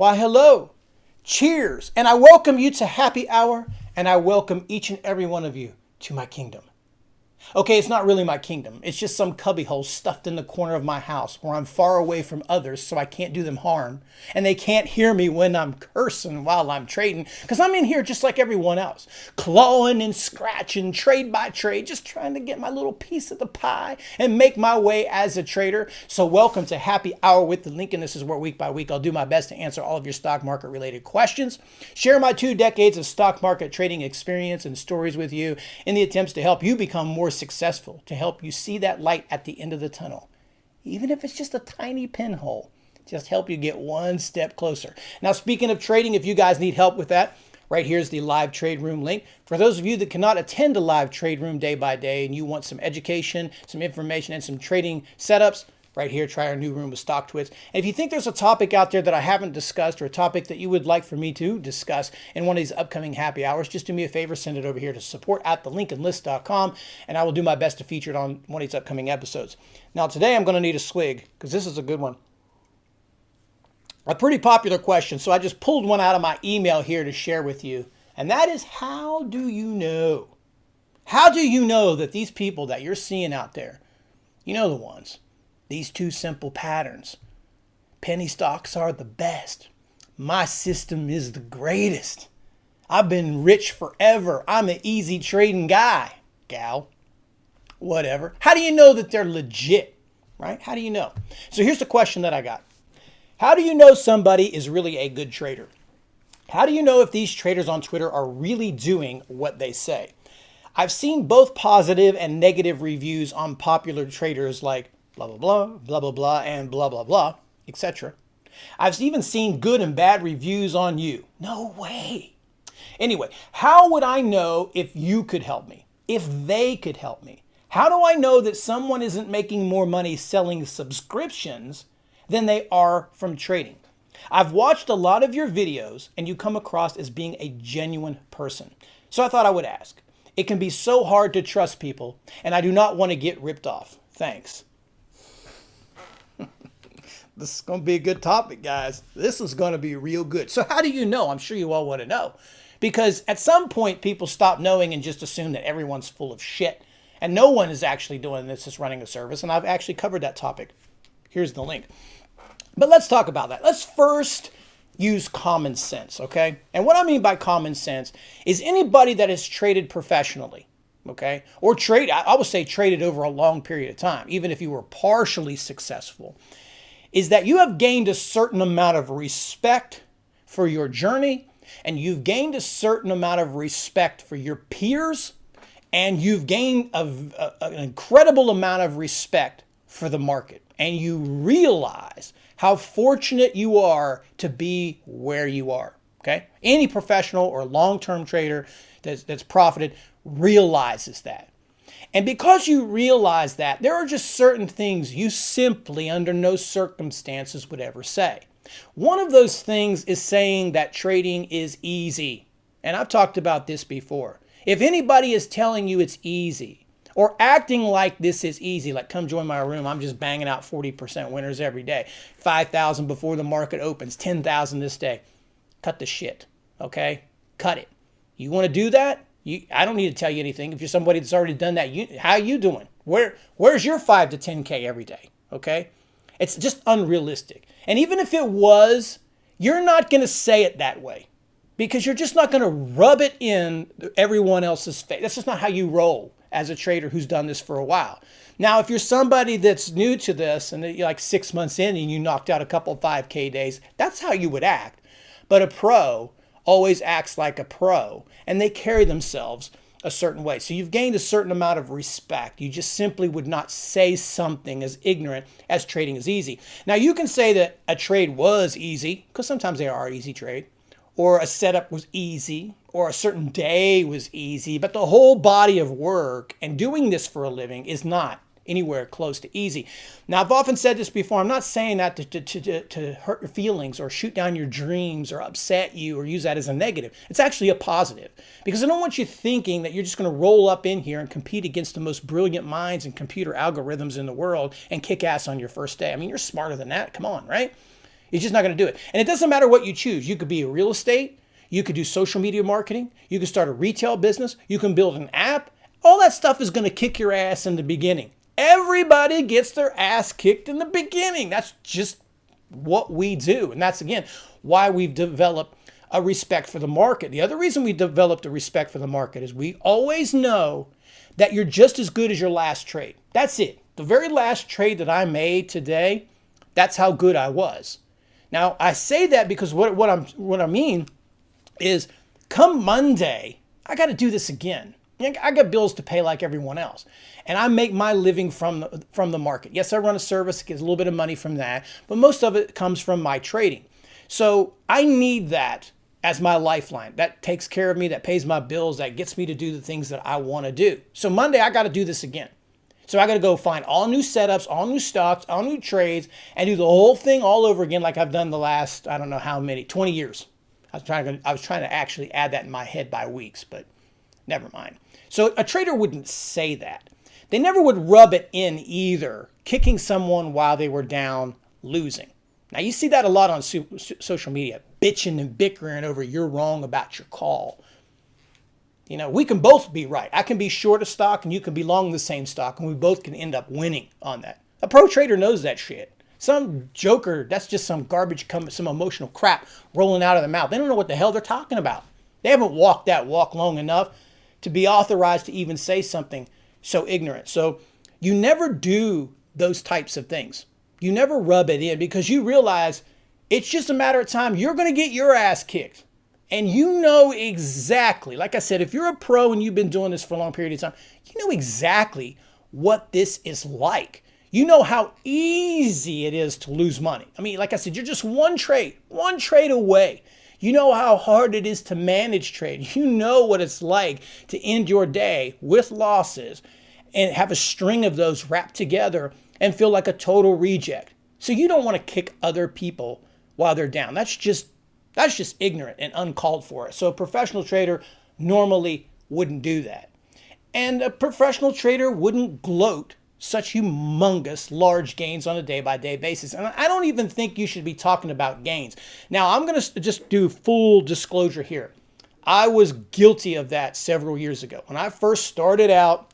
Why, hello, cheers, and I welcome you to Happy Hour, and I welcome each and every one of you to my kingdom. Okay, it's not really my kingdom. It's just some cubbyhole stuffed in the corner of my house where I'm far away from others so I can't do them harm. And they can't hear me when I'm cursing while I'm trading because I'm in here just like everyone else, clawing and scratching trade by trade, just trying to get my little piece of the pie and make my way as a trader. So welcome to Happy Hour with the Lincoln. This is where week by week I'll do my best to answer all of your stock market related questions, share my 2 decades of stock market trading experience and stories with you in the attempts to help you become more successful, to help you see that light at the end of the tunnel. Even if it's just a tiny pinhole, just help you get one step closer. Now, speaking of trading, if you guys need help with that, right here's the live trade room link. For those of you that cannot attend a live trade room day by day and you want some education, some information, and some trading setups, right here, try our new room with StockTwits. And if you think there's a topic out there that I haven't discussed or a topic that you would like for me to discuss in one of these upcoming happy hours, just do me a favor, send it over here to support@thelincolnlist.com, and I will do my best to feature it on one of these upcoming episodes. Now, today I'm going to need a swig because this is a good one. A pretty popular question, so I just pulled one out of my email here to share with you, and that is, how do you know? How do you know that these people that you're seeing out there, you know the ones, these 2 simple patterns. Penny stocks are the best. My system is the greatest. I've been rich forever. I'm an easy trading guy, gal, whatever. How do you know that they're legit, right? How do you know? So here's the question that I got. How do you know somebody is really a good trader? How do you know if these traders on Twitter are really doing what they say? I've seen both positive and negative reviews on popular traders like blah, blah, blah, blah, blah, blah, and blah, blah, blah, etc. I've even seen good and bad reviews on you. No way. Anyway, how would I know if you could help me? If they could help me? How do I know that someone isn't making more money selling subscriptions than they are from trading? I've watched a lot of your videos and you come across as being a genuine person. So I thought I would ask. It can be so hard to trust people, and I do not want to get ripped off. Thanks. This is going to be a good topic, guys. This is going to be real good. So how do you know? I'm sure you all want to know. Because at some point, people stop knowing and just assume that everyone's full of shit. And no one is actually doing this, is running a service. And I've actually covered that topic. Here's the link. But let's talk about that. Let's first use common sense, okay? And what I mean by common sense is anybody that has traded professionally, okay? Or I would say traded over a long period of time, even if you were partially successful, is that you have gained a certain amount of respect for your journey, and you've gained a certain amount of respect for your peers, and you've gained an incredible amount of respect for the market. And you realize how fortunate you are to be where you are, okay? Any professional or long-term trader that's profited realizes that. And because you realize that, there are just certain things you simply, under no circumstances, would ever say. One of those things is saying that trading is easy. And I've talked about this before. If anybody is telling you it's easy, or acting like this is easy, like come join my room, I'm just banging out 40% winners every day, 5,000 before the market opens, 10,000 this day, cut the shit, okay? Cut it. You want to do that? I don't need to tell you anything. If you're somebody that's already done that, how you doing? Where's your 5 to 10K every day? Okay? It's just unrealistic. And even if it was, you're not going to say it that way because you're just not going to rub it in everyone else's face. That's just not how you roll as a trader who's done this for a while. Now, if you're somebody that's new to this and you're like 6 months in and you knocked out a couple 5K days, that's how you would act. But a pro always acts like a pro, and they carry themselves a certain way. So you've gained a certain amount of respect. You just simply would not say something as ignorant as trading is easy. Now, you can say that a trade was easy, because sometimes they are easy trade, or a setup was easy, or a certain day was easy, but the whole body of work and doing this for a living is not anywhere close to easy. Now, I've often said this before. I'm not saying that to hurt your feelings or shoot down your dreams or upset you or use that as a negative. It's actually a positive, because I don't want you thinking that you're just going to roll up in here and compete against the most brilliant minds and computer algorithms in the world and kick ass on your first day. I mean, you're smarter than that. Come on, right? You're just not going to do it. And it doesn't matter what you choose. You could be a real estate. You could do social media marketing. You could start a retail business. You can build an app. All that stuff is going to kick your ass in the beginning. Everybody gets their ass kicked in the beginning. That's just what we do. And that's, again, why we've developed a respect for the market. The other reason we developed a respect for the market is we always know that you're just as good as your last trade. That's it. The very last trade that I made today, that's how good I was. Now, I say that because what I mean is come Monday, I got to do this again. I got bills to pay like everyone else. And I make my living from the market. Yes, I run a service, get a little bit of money from that, but most of it comes from my trading. So I need that as my lifeline. That takes care of me, that pays my bills, that gets me to do the things that I want to do. So Monday, I got to do this again. So I got to go find all new setups, all new stocks, all new trades, and do the whole thing all over again like I've done the last, I don't know how many, 20 years. I was trying to actually add that in my head by weeks, but never mind. So a trader wouldn't say that. They never would rub it in either, kicking someone while they were down, losing. Now, you see that a lot on social media, bitching and bickering over you're wrong about your call. You know, we can both be right. I can be short a stock and you can be long the same stock, and we both can end up winning on that. A pro trader knows that shit. Some joker, that's just some garbage, some emotional crap rolling out of their mouth. They don't know what the hell they're talking about. They haven't walked that walk long enough to be authorized to even say something so ignorant. So you never do those types of things. You never rub it in because you realize it's just a matter of time. You're going to get your ass kicked. And you know exactly, like I said, if you're a pro and you've been doing this for a long period of time, you know exactly what this is like. You know how easy it is to lose money. I mean, like I said, you're just one trade away. You know how hard it is to manage trade. You know what it's like to end your day with losses and have a string of those wrapped together and feel like a total reject. So you don't want to kick other people while they're down. That's just ignorant and uncalled for. So a professional trader normally wouldn't do that. And a professional trader wouldn't gloat such humongous large gains on a day-by-day basis. And I don't even think you should be talking about gains. Now, I'm going to just do full disclosure here. I was guilty of that several years ago. When I first started out,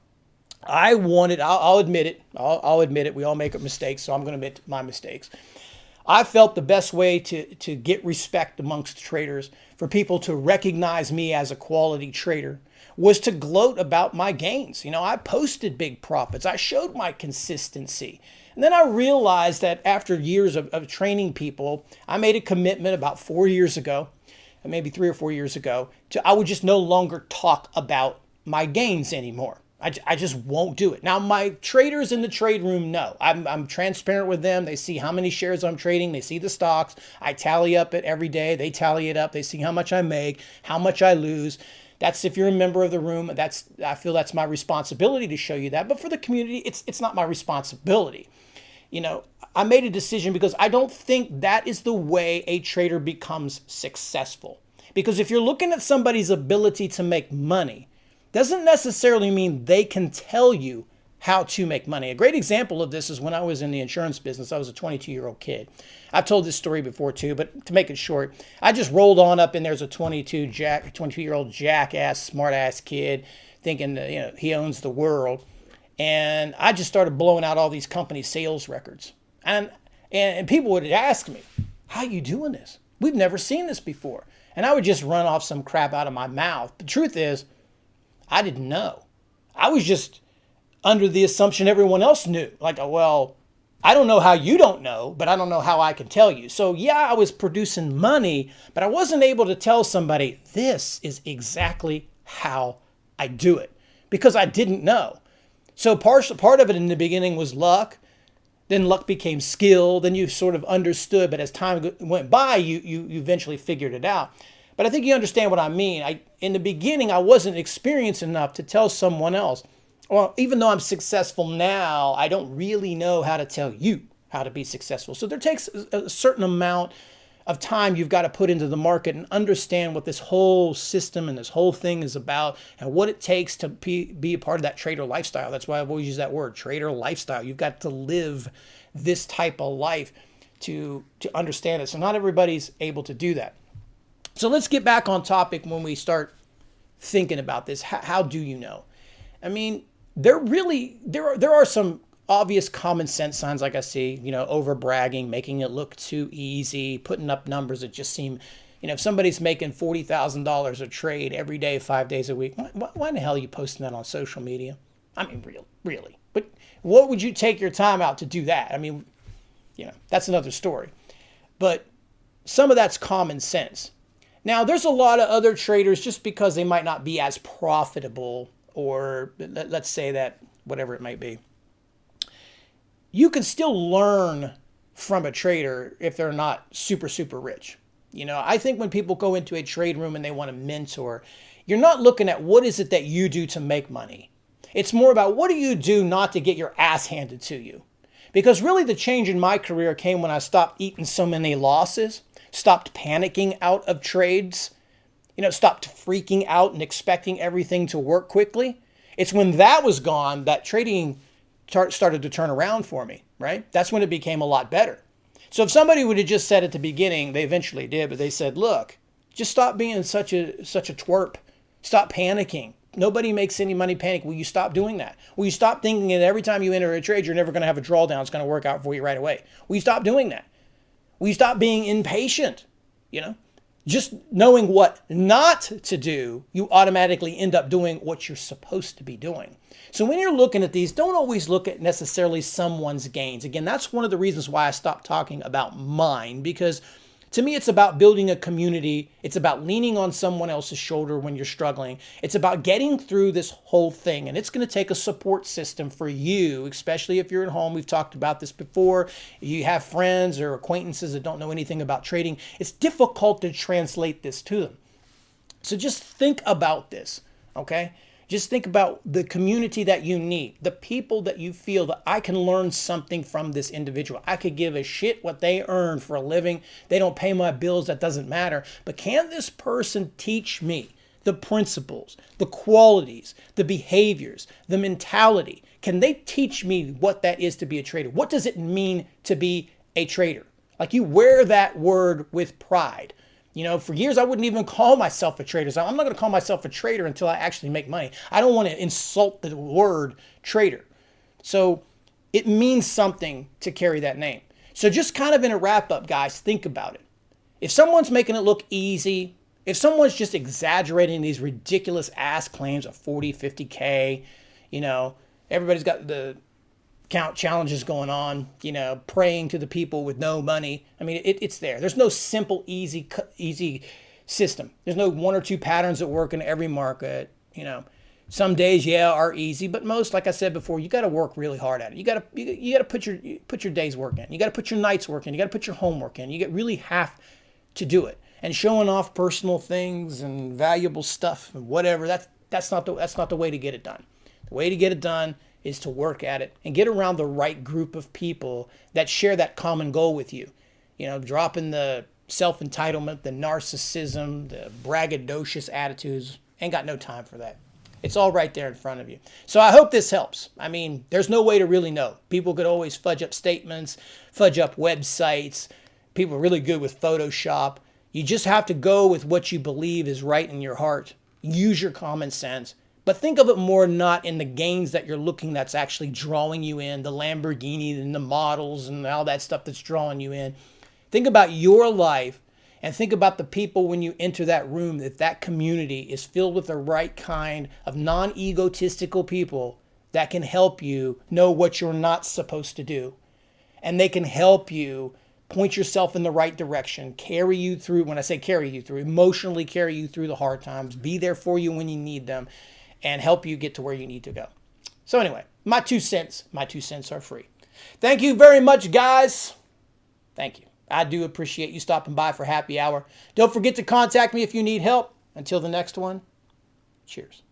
I'll admit it. I'll admit it. We all make mistakes, so I'm going to admit my mistakes. I felt the best way to get respect amongst traders, for people to recognize me as a quality trader, was to gloat about my gains. You know, I posted big profits. I showed my consistency. And then I realized that after years of training people, I made a commitment about 4 years ago, maybe 3 or 4 years ago, I would just no longer talk about my gains anymore. I just won't do it. Now, my traders in the trade room know. I'm transparent with them. They see how many shares I'm trading. They see the stocks. I tally up it every day. They tally it up. They see how much I make, how much I lose. That's, if you're a member of the room, I feel that's my responsibility to show you that. But for the community, it's not my responsibility. You know, I made a decision because I don't think that is the way a trader becomes successful. Because if you're looking at somebody's ability to make money, doesn't necessarily mean they can tell you how to make money. A great example of this is when I was in the insurance business. I was a 22-year-old kid. I've told this story before too, but to make it short, I just rolled on up and there's a 22-year-old jackass, smart-ass kid thinking that, he owns the world. And I just started blowing out all these company sales records. And people would ask me, how are you doing this? We've never seen this before. And I would just run off some crap out of my mouth. The truth is, I didn't know. I was just under the assumption everyone else knew. Like, well, I don't know how you don't know, but I don't know how I can tell you. So yeah, I was producing money, but I wasn't able to tell somebody this is exactly how I do it because I didn't know. So part of it in the beginning was luck. Then luck became skill. Then you sort of understood. But as time went by, you eventually figured it out. But I think you understand what I mean. In the beginning, I wasn't experienced enough to tell someone else, well, even though I'm successful now, I don't really know how to tell you how to be successful. So there takes a certain amount of time you've got to put into the market and understand what this whole system and this whole thing is about and what it takes to be a part of that trader lifestyle. That's why I've always used that word, trader lifestyle. You've got to live this type of life to understand it. So not everybody's able to do that. So let's get back on topic when we start thinking about this. How do you know? I mean, there are some obvious common sense signs like I see, over bragging, making it look too easy, putting up numbers that just seem, if somebody's making $40,000 a trade every day, 5 days a week, why in the hell are you posting that on social media? I mean, really. But what would you take your time out to do that? I mean, that's another story. But some of that's common sense. Now, there's a lot of other traders, just because they might not be as profitable, or let's say that, whatever it might be, you can still learn from a trader if they're not super, super rich. I think when people go into a trade room and they want to mentor, you're not looking at what is it that you do to make money. It's more about what do you do not to get your ass handed to you. Because really the change in my career came when I stopped eating so many losses, stopped panicking out of trades, stopped freaking out and expecting everything to work quickly. It's when that was gone that trading started to turn around for me, right? That's when it became a lot better. So if somebody would have just said at the beginning, they eventually did, but they said, look, just stop being such a twerp. Stop panicking. Nobody makes any money panic. Will you stop doing that? Will you stop thinking that every time you enter a trade, you're never going to have a drawdown, it's going to work out for you right away? Will you stop doing that? Will you stop being impatient? Just knowing what not to do, you automatically end up doing what you're supposed to be doing. So when you're looking at these, don't always look at necessarily someone's gains. Again, that's one of the reasons why I stopped talking about mine, because to me, it's about building a community. It's about leaning on someone else's shoulder when you're struggling. It's about getting through this whole thing. And it's going to take a support system for you, especially if you're at home. We've talked about this before. You have friends or acquaintances that don't know anything about trading. It's difficult to translate this to them. So just think about this, okay? Just think about the community that you need, the people that you feel that I can learn something from this individual. I could give a shit what they earn for a living. They don't pay my bills. That doesn't matter. But can this person teach me the principles, the qualities, the behaviors, the mentality? Can they teach me what that is to be a trader? What does it mean to be a trader? Like, you wear that word with pride. For years, I wouldn't even call myself a trader. So I'm not going to call myself a trader until I actually make money. I don't want to insult the word trader. So it means something to carry that name. So just kind of in a wrap up, guys, think about it. If someone's making it look easy, if someone's just exaggerating these ridiculous ass claims of 40, 50K, everybody's got the count challenges going on, praying to the people with no money. I mean, it's there. There's no simple, easy system. There's no one or two patterns that work in every market. Some days, are easy, but most, like I said before, you got to work really hard at it. You got to put your day's work in. You got to put your night's work in. You got to put your homework in. You really have to do it. And showing off personal things and valuable stuff and whatever, that's not the way to get it done. The way to get it done is to work at it and get around the right group of people that share that common goal with you. Dropping the self-entitlement, the narcissism, the braggadocious attitudes. Ain't got no time for that. It's all right there in front of you. So I hope this helps. I mean, there's no way to really know. People could always fudge up statements, fudge up websites. People are really good with Photoshop. You just have to go with what you believe is right in your heart. Use your common sense. But think of it more not in the gains that you're looking that's actually drawing you in, the Lamborghini and the models and all that stuff that's drawing you in. Think about your life and think about the people when you enter that room, that community is filled with the right kind of non-egotistical people that can help you know what you're not supposed to do. And they can help you point yourself in the right direction, carry you through, when I say carry you through, emotionally carry you through the hard times, be there for you when you need them, and help you get to where you need to go. So anyway, my 2 cents are free. Thank you very much, guys. Thank you. I do appreciate you stopping by for happy hour. Don't forget to contact me if you need help. Until the next one, cheers.